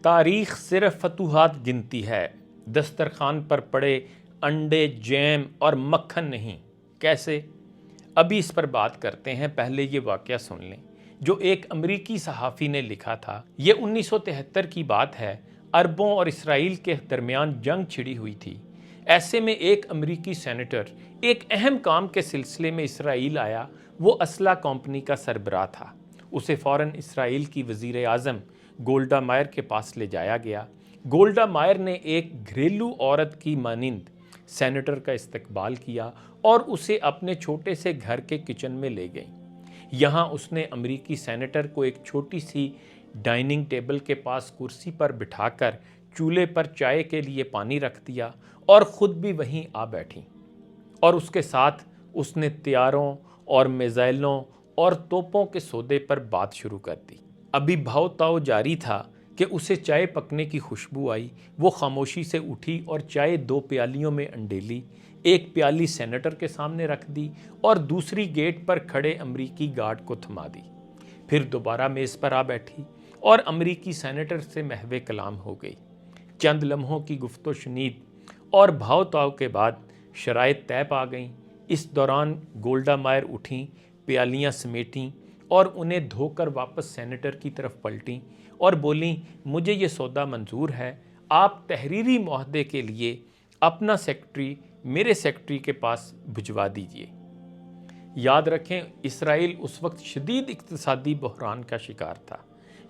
تاریخ صرف فتوحات گنتی ہے، دسترخوان پر پڑے انڈے، جیم اور مکھن نہیں۔ کیسے؟ ابھی اس پر بات کرتے ہیں، پہلے یہ واقعہ سن لیں جو ایک امریکی صحافی نے لکھا تھا۔ یہ 1973 کی بات ہے، عربوں اور اسرائیل کے درمیان جنگ چھڑی ہوئی تھی۔ ایسے میں ایک امریکی سینیٹر ایک اہم کام کے سلسلے میں اسرائیل آیا۔ وہ اسلحہ کمپنی کا سربراہ تھا۔ اسے فوراً اسرائیل کی وزیر اعظم گولڈا مائر کے پاس لے جایا گیا۔ گولڈا مائر نے ایک گھریلو عورت کی مانند سینیٹر کا استقبال کیا اور اسے اپنے چھوٹے سے گھر کے کچن میں لے گئیں۔ یہاں اس نے امریکی سینیٹر کو ایک چھوٹی سی ڈائننگ ٹیبل کے پاس کرسی پر بٹھا کر چولہے پر چائے کے لیے پانی رکھ دیا اور خود بھی وہیں آ بیٹھی، اور اس کے ساتھ اس نے طیاروں اور میزائلوں اور توپوں کے سودے پر بات شروع کر دی۔ ابھی بھاؤ تاؤ جاری تھا کہ اسے چائے پکنے کی خوشبو آئی۔ وہ خاموشی سے اٹھی اور چائے 2 پیالیوں میں انڈیلی، ایک پیالی سینیٹر کے سامنے رکھ دی اور دوسری گیٹ پر کھڑے امریکی گارڈ کو تھما دی۔ پھر دوبارہ میز پر آ بیٹھی اور امریکی سینیٹر سے محو کلام ہو گئی۔ چند لمحوں کی گفت و شنید اور بھاؤ تاؤ کے بعد شرائط طے پا گئیں۔ اس دوران گولڈا مائر اٹھیں، پیالیاں سمیٹیں اور انہیں دھو کر واپس سینیٹر کی طرف پلٹیں اور بولیں، مجھے یہ سودا منظور ہے، آپ تحریری معاہدے کے لیے اپنا سیکرٹری میرے سیکرٹری کے پاس بھجوا دیجئے۔ یاد رکھیں، اسرائیل اس وقت شدید اقتصادی بحران کا شکار تھا۔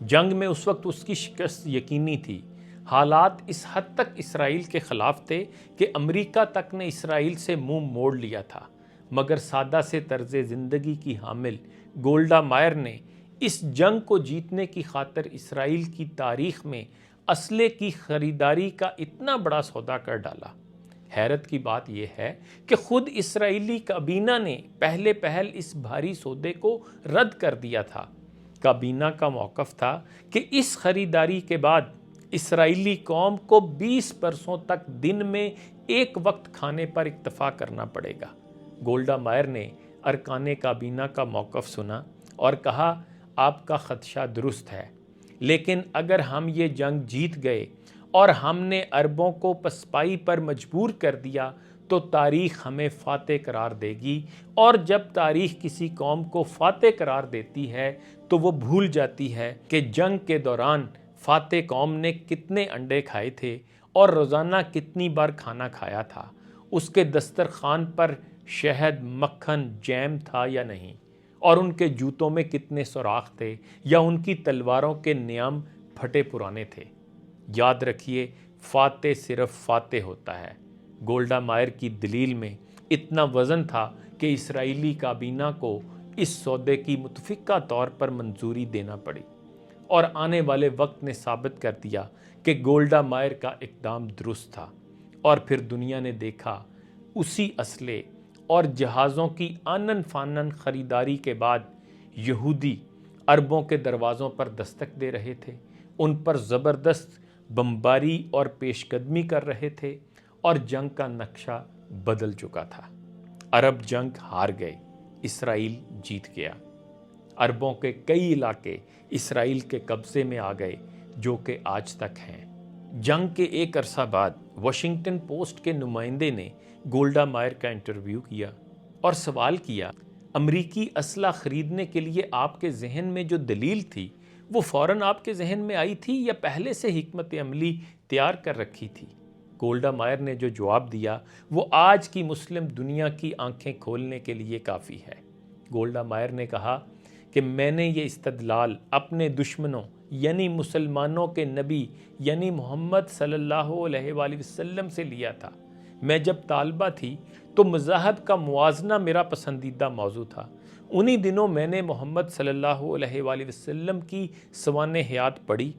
جنگ میں اس وقت اس کی شکست یقینی تھی۔ حالات اس حد تک اسرائیل کے خلاف تھے کہ امریکہ تک نے اسرائیل سے منہ موڑ لیا تھا، مگر سادہ سے طرز زندگی کی حامل گولڈا مائر نے اس جنگ کو جیتنے کی خاطر اسرائیل کی تاریخ میں اسلحے کی خریداری کا اتنا بڑا سودا کر ڈالا۔ حیرت کی بات یہ ہے کہ خود اسرائیلی کابینہ نے پہلے پہل اس بھاری سودے کو رد کر دیا تھا۔ کابینہ کا موقف تھا کہ اس خریداری کے بعد اسرائیلی قوم کو 20 برسوں تک دن میں ایک وقت کھانے پر اکتفا کرنا پڑے گا۔ گولڈا مائر نے ارکان کابینہ کا موقف سنا اور کہا، آپ کا خدشہ درست ہے، لیکن اگر ہم یہ جنگ جیت گئے اور ہم نے عربوں کو پسپائی پر مجبور کر دیا تو تاریخ ہمیں فاتح قرار دے گی، اور جب تاریخ کسی قوم کو فاتح قرار دیتی ہے تو وہ بھول جاتی ہے کہ جنگ کے دوران فاتح قوم نے کتنے انڈے کھائے تھے اور روزانہ کتنی بار کھانا کھایا تھا، اس کے دسترخوان پر شہد، مکھن، جیم تھا یا نہیں، اور ان کے جوتوں میں کتنے سوراخ تھے یا ان کی تلواروں کے نیام پھٹے پرانے تھے۔ یاد رکھیے، فاتح صرف فاتح ہوتا ہے۔ گولڈا مائر کی دلیل میں اتنا وزن تھا کہ اسرائیلی کابینہ کو اس سودے کی متفقہ طور پر منظوری دینا پڑی، اور آنے والے وقت نے ثابت کر دیا کہ گولڈا مائر کا اقدام درست تھا۔ اور پھر دنیا نے دیکھا، اسی اسلحے اور جہازوں کی آنن فانن خریداری کے بعد یہودی عربوں کے دروازوں پر دستک دے رہے تھے، ان پر زبردست بمباری اور پیش قدمی کر رہے تھے، اور جنگ کا نقشہ بدل چکا تھا۔ عرب جنگ ہار گئے، اسرائیل جیت گیا۔ عربوں کے کئی علاقے اسرائیل کے قبضے میں آ گئے، جو کہ آج تک ہیں۔ جنگ کے ایک عرصہ بعد واشنگٹن پوسٹ کے نمائندے نے گولڈا مائر کا انٹرویو کیا اور سوال کیا، امریکی اسلحہ خریدنے کے لیے آپ کے ذہن میں جو دلیل تھی وہ فوراً آپ کے ذہن میں آئی تھی یا پہلے سے حکمت عملی تیار کر رکھی تھی؟ گولڈا مائر نے جو جواب دیا وہ آج کی مسلم دنیا کی آنکھیں کھولنے کے لیے کافی ہے۔ گولڈا مائر نے کہا کہ میں نے یہ استدلال اپنے دشمنوں یعنی مسلمانوں کے نبی یعنی محمد صلی اللہ علیہ وآلہ وسلم سے لیا تھا۔ میں جب طالبہ تھی تو مذاہب کا موازنہ میرا پسندیدہ موضوع تھا۔ انہی دنوں میں نے محمد صلی اللہ علیہ وآلہ وسلم کی سوانح حیات پڑھی۔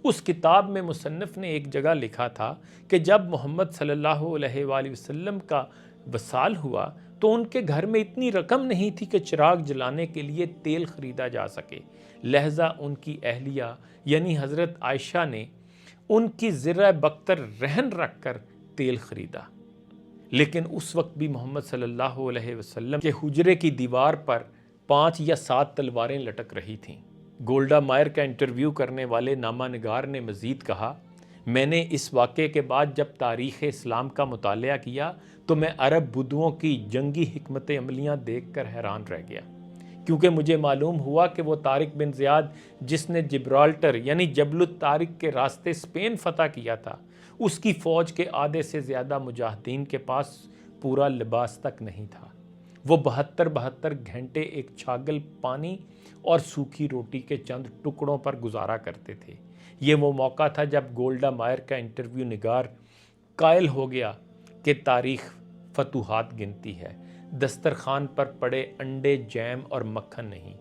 اس کتاب میں مصنف نے ایک جگہ لکھا تھا کہ جب محمد صلی اللہ علیہ وآلہ وسلم کا وصال ہوا تو ان کے گھر میں اتنی رقم نہیں تھی کہ چراغ جلانے کے لیے تیل خریدا جا سکے، لہذا ان کی اہلیہ یعنی حضرت عائشہ نے ان کی زرع بختر رہن رکھ کر تیل خریدا۔ لیکن اس وقت بھی محمد صلی اللہ علیہ وسلم کے حجرے کی دیوار پر 5 یا 7 تلواریں لٹک رہی تھیں۔ گولڈا مائر کا انٹرویو کرنے والے نامہ نگار نے مزید کہا، میں نے اس واقعے کے بعد جب تاریخ اسلام کا مطالعہ کیا تو میں عرب بدوؤں کی جنگی حکمت عملیاں دیکھ کر حیران رہ گیا، کیونکہ مجھے معلوم ہوا کہ وہ طارق بن زیاد جس نے جبرالٹر یعنی جبل الطارق کے راستے اسپین فتح کیا تھا، اس کی فوج کے آدھے سے زیادہ مجاہدین کے پاس پورا لباس تک نہیں تھا۔ وہ 72 گھنٹے ایک چھاگل پانی اور سوکھی روٹی کے چند ٹکڑوں پر گزارا کرتے تھے۔ یہ وہ موقع تھا جب گولڈا مائر کا انٹرویو نگار قائل ہو گیا کہ تاریخ فتوحات گنتی ہے، دسترخوان پر پڑے انڈے، جیم اور مکھن نہیں۔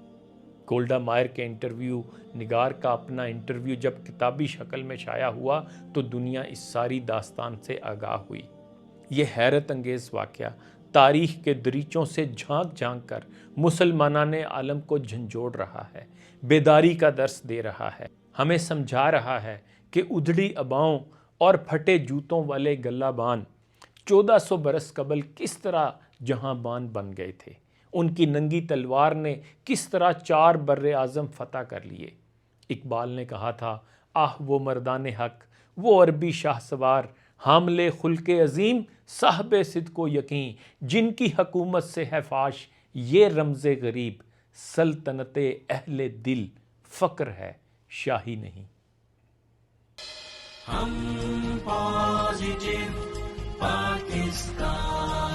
گولڈا مائر کے انٹرویو نگار کا اپنا انٹرویو جب کتابی شکل میں شائع ہوا تو دنیا اس ساری داستان سے آگاہ ہوئی۔ یہ حیرت انگیز واقعہ تاریخ کے دریچوں سے جھانک جھانک کر مسلمانان عالم کو جھنجھوڑ رہا ہے، بیداری کا درس دے رہا ہے، ہمیں سمجھا رہا ہے کہ ادھڑی اباؤں اور پھٹے جوتوں والے گلہ بان 1400 برس قبل کس طرح جہاں بان بن گئے تھے، ان کی ننگی تلوار نے کس طرح 4 بر اعظم فتح کر لیے۔ اقبال نے کہا تھا، آہ وہ مردان حق، وہ عربی شاہ سوار، حامل خلق عظیم، صاحب صدق و یقین، جن کی حکومت سے ہے فاش یہ رمز غریب، سلطنت اہل دل، فقر ہے شاہی نہیں۔ ہم پازیٹو پاکستان